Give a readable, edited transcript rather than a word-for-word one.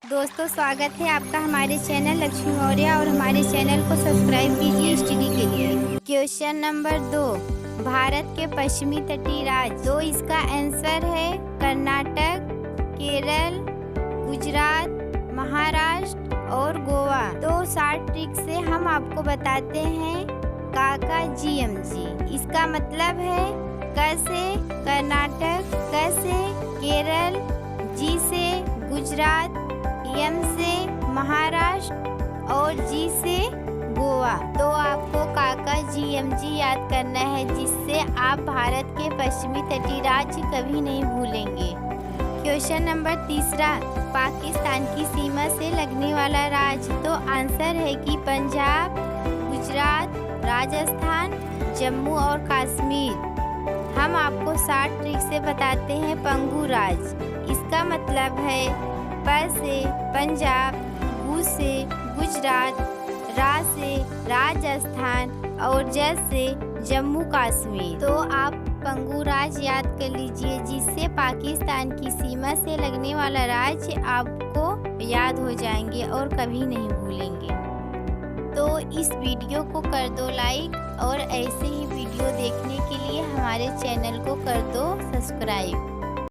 दोस्तों स्वागत है आपका हमारे चैनल लक्ष्मी मौर्य और हमारे चैनल को सब्सक्राइब कीजिए स्टडी के लिए। क्वेश्चन नंबर 2, भारत के पश्चिमी तटीय राज्य। तो इसका आंसर है कर्नाटक, केरल, गुजरात, महाराष्ट्र और गोवा। तो शॉर्ट ट्रिक से हम आपको बताते हैं काका GMG। इसका मतलब है क से कर्नाटक, क से केरल, जी से गुजरात, M से महाराष्ट्र और G से गोवा। तो आपको काका GMG याद करना है, जिससे आप भारत के पश्चिमी तटीय राज्य कभी नहीं भूलेंगे। क्वेश्चन नंबर 3, पाकिस्तान की सीमा से लगने वाला राज्य। तो आंसर है कि पंजाब, गुजरात, राजस्थान, जम्मू और कश्मीर। हम आपको शॉर्ट ट्रिक से बताते हैं पंगु राज्य। इसका मतलब है प से पंजाब, गु से गुजरात, रा से राजस्थान और ज से जम्मू कश्मीर। तो आप पंगु राज्य याद कर लीजिए, जिससे पाकिस्तान की सीमा से लगने वाला राज्य आपको याद हो जाएंगे और कभी नहीं भूलेंगे। तो इस वीडियो को कर दो लाइक और ऐसे ही वीडियो देखने के लिए हमारे चैनल को कर दो सब्सक्राइब।